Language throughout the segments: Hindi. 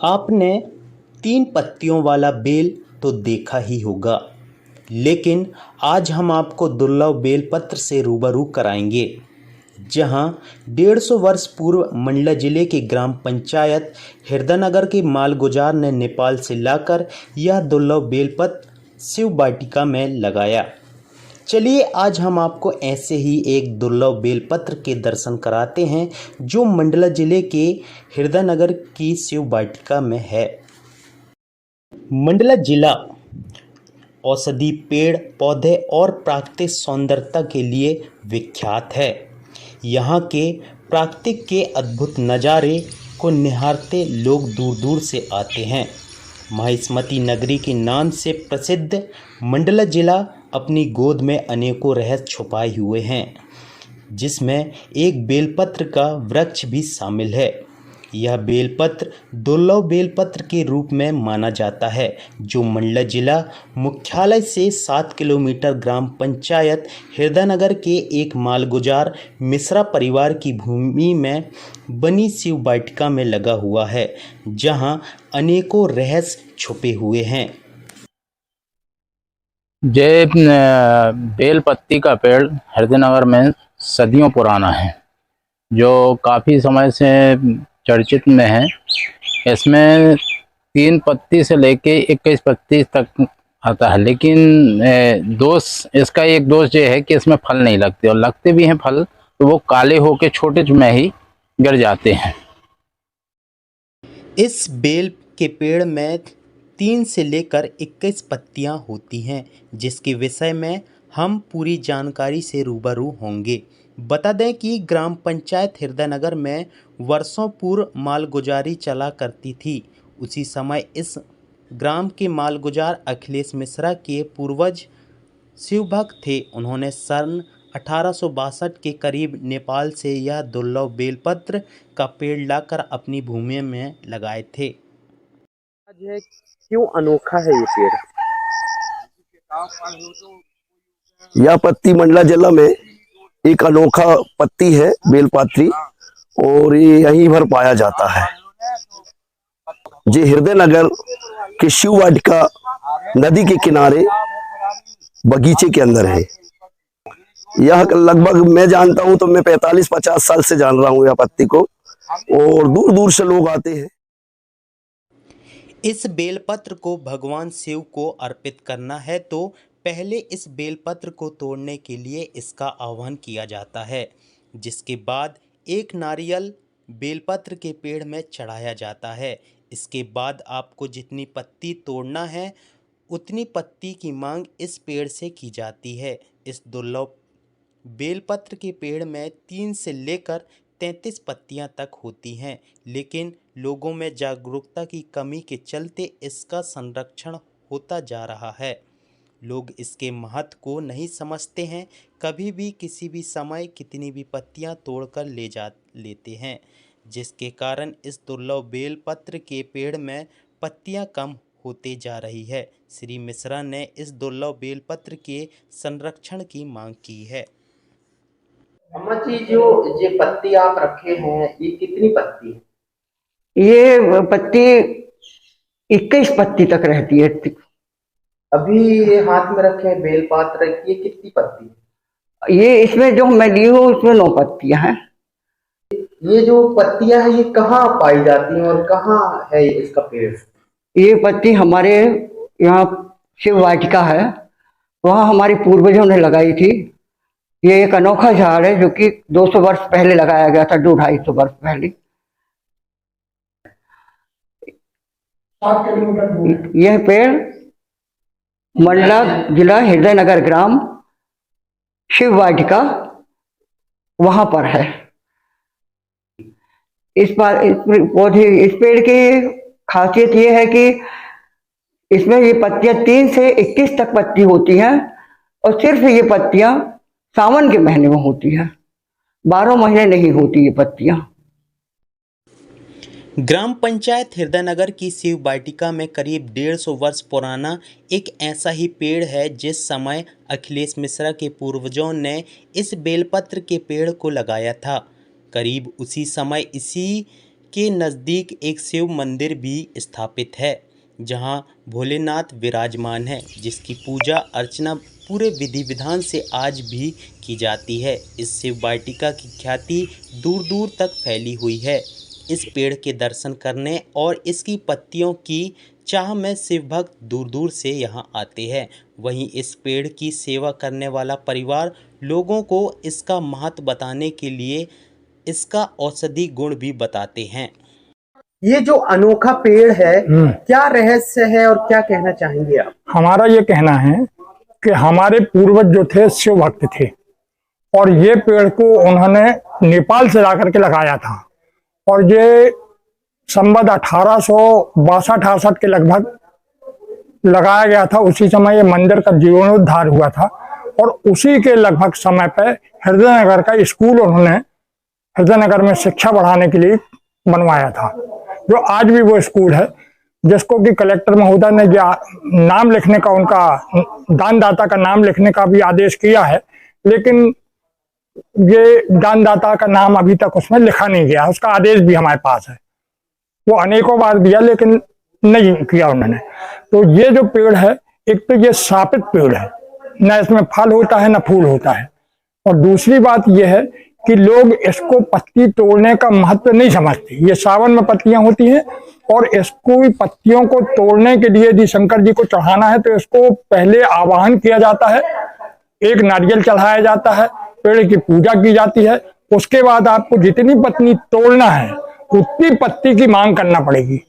आपने 3 पत्तियों वाला बेल तो देखा ही होगा, लेकिन आज हम आपको दुर्लभ बेलपत्र से रूबरू कराएंगे, जहां 150 वर्ष पूर्व मंडला जिले के ग्राम पंचायत हृदयनगर के मालगुजार ने नेपाल से लाकर यह दुर्लभ बेलपत्र शिव वाटिका में लगाया। चलिए आज हम आपको ऐसे ही एक दुर्लभ बेलपत्र के दर्शन कराते हैं जो मंडला जिले के हृदयनगर की शिव वाटिका में है। मंडला जिला औषधि पेड़ पौधे और प्राकृतिक सौंदर्यता के लिए विख्यात है। यहाँ के प्राकृतिक के अद्भुत नज़ारे को निहारते लोग दूर दूर से आते हैं। महिष्मती नगरी के नाम से प्रसिद्ध मंडला जिला अपनी गोद में अनेकों रहस्य छुपाए हुए हैं, जिसमें एक बेलपत्र का वृक्ष भी शामिल है। यह बेलपत्र दुर्लभ बेलपत्र के रूप में माना जाता है, जो मंडला जिला मुख्यालय से 7 किलोमीटर ग्राम पंचायत हृदयनगर के एक मालगुजार मिश्रा परिवार की भूमि में बनी शिव वाटिका में लगा हुआ है, जहां अनेकों रहस्य छुपे हुए हैं। ये बेलपत्ती का पेड़ हृदयनगर में सदियों पुराना है, जो काफ़ी समय से चर्चित में है। इसमें 3 पत्ती से लेके 21 पत्ती तक आता है, लेकिन दोष इसका एक दोष ये है कि इसमें फल नहीं लगते, और लगते भी हैं फल तो वो काले होके छोटे में ही गिर जाते हैं। इस बेल के पेड़ में 3 से लेकर 21 पत्तियां होती हैं, जिसके विषय में हम पूरी जानकारी से रूबरू होंगे। बता दें कि ग्राम पंचायत हृदयनगर में वर्षों पूर्व मालगुजारी चला करती थी। उसी समय इस ग्राम के मालगुजार अखिलेश मिश्रा के पूर्वज शिवभक्त थे। उन्होंने सन 1862 के करीब नेपाल से यह दुर्लभ बेलपत्र का पेड़ लाकर अपनी भूमि में लगाए थे। ये क्यों अनोखा है ये पेड़? यह पत्ती मंडला जिला में एक अनोखा पत्ती है, बेलपात्री, और ये यहीं भर पाया जाता है। ये हृदयनगर के शिव वाटिका नदी के किनारे बगीचे के अंदर है। यह लगभग मैं जानता हूं तो मैं 45-50 साल से जान रहा हूं यह पत्ती को, और दूर दूर से लोग आते हैं। इस बेलपत्र को भगवान शिव को अर्पित करना है तो पहले इस बेलपत्र को तोड़ने के लिए इसका आह्वान किया जाता है, जिसके बाद एक नारियल बेलपत्र के पेड़ में चढ़ाया जाता है। इसके बाद आपको जितनी पत्ती तोड़ना है उतनी पत्ती की मांग इस पेड़ से की जाती है। इस दुर्लभ बेलपत्र के पेड़ में 3 से लेकर 33 पत्तियां तक होती हैं, लेकिन लोगों में जागरूकता की कमी के चलते इसका संरक्षण होता जा रहा है। लोग इसके महत्व को नहीं समझते हैं, कभी भी किसी भी समय कितनी भी पत्तियां तोड़कर लेते हैं, जिसके कारण इस दुर्लभ बेलपत्र के पेड़ में पत्तियां कम होते जा रही है। श्री मिश्रा ने इस दुर्लभ बेलपत्र के संरक्षण की मांग की है। अम्मा जी, जो ये पत्ती आप रखे हैं, ये कितनी पत्ती है? ये पत्ती 21 पत्ती तक रहती है। अभी ये हाथ में रखे हैं बेलपात्र, ये कितनी पत्ती है? ये इसमें जो मैं ली हूँ इसमें 9 पत्तियां हैं। ये जो पत्तियां हैं ये कहाँ पाई जाती हैं और कहाँ है इसका पेड़? ये पत्ती हमारे यहाँ शिव वाटिका है, वहाँ हमारे पूर्वजों ने लगाई थी। ये एक अनोखा झाड़ है जो कि 200 वर्ष पहले लगाया गया था, 200-250 वर्ष पहले। यह पेड़ मंडला जिला हृदयनगर ग्राम शिव वाटिका वहां पर है। इस पेड़ की खासियत ये है कि इसमें ये पत्तियां 3 से 21 तक पत्ती होती हैं, और सिर्फ ये पत्तियां सावन के महीने में होती है, 12 महीने नहीं होती ये पत्तियां। ग्राम पंचायत हृदयनगर की शिव वाटिका में करीब 150 वर्ष पुराना एक ऐसा ही पेड़ है जिस समय अखिलेश मिश्रा के पूर्वजों ने इस बेलपत्र के पेड़ को लगाया था। करीब उसी समय इसी के नज़दीक एक शिव मंदिर भी स्थापित है जहां भोलेनाथ विराजमान है, जिसकी पूजा अर्चना पूरे विधि विधान से आज भी की जाती है। इस शिव वाटिका की ख्याति दूर दूर तक फैली हुई है। इस पेड़ के दर्शन करने और इसकी पत्तियों की चाह में शिव भक्त दूर दूर से यहां आते हैं। वहीं इस पेड़ की सेवा करने वाला परिवार लोगों को इसका महत्व बताने के लिए इसका औषधि गुण भी बताते हैं। ये जो अनोखा पेड़ है, क्या रहस्य है और क्या कहना चाहेंगे आप? हमारा ये कहना है कि हमारे पूर्वज जो थे शिव भक्त थे और ये पेड़ को उन्होंने नेपाल से लाकर के लगाया था और ये संवत 1862-68 के लगभग लगाया गया था। उसी समय ये मंदिर का जीर्णोद्धार हुआ था और उसी के लगभग समय पे हृदय नगर का स्कूल उन्होंने हृदय नगर में शिक्षा बढ़ाने के लिए बनवाया था, जो आज भी वो स्कूल है, जिसको कि कलेक्टर महोदय ने नाम लिखने का, उनका दानदाता का नाम लिखने का भी आदेश किया है, लेकिन ये दानदाता का नाम अभी तक उसमें लिखा नहीं गया। उसका आदेश भी हमारे पास है, वो अनेकों बार दिया लेकिन नहीं किया उन्होंने। तो ये जो पेड़ है, एक तो ये शापित पेड़ है, न इसमें फल होता है न फूल होता है, और दूसरी बात यह है कि लोग इसको पत्ती तोड़ने का महत्व नहीं समझते। ये सावन में पत्तियां होती हैं और इसको पत्तियों को तोड़ने के लिए यदि शंकर जी को चढ़ाना है तो इसको पहले आवाहन किया जाता है, एक नारियल चढ़ाया जाता है, पेड़ की पूजा की जाती है, उसके बाद आपको जितनी पत्नी तोड़ना है उतनी पत्ती की मांग करना पड़ेगी,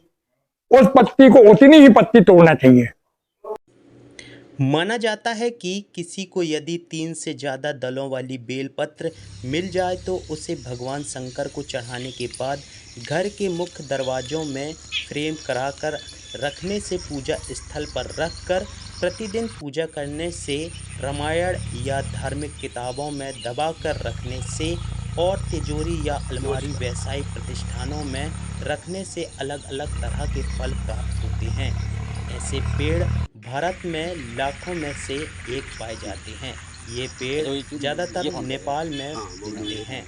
उस पत्ती को उतनी ही पत्ती तोड़ना चाहिए। माना जाता है कि किसी को यदि 3 से ज़्यादा दलों वाली बेलपत्र मिल जाए तो उसे भगवान शंकर को चढ़ाने के बाद घर के मुख्य दरवाज़ों में फ्रेम कराकर रखने से, पूजा स्थल पर रखकर प्रतिदिन पूजा करने से, रामायण या धार्मिक किताबों में दबा कर रखने से और तिजोरी या अलमारी व्यवसायिक प्रतिष्ठानों में रखने से अलग अलग तरह के फल प्राप्त होते हैं। ऐसे पेड़ भारत में लाखों में से एक पाए जाते हैं। ये पेड़ ज़्यादातर नेपाल में मिलते हैं।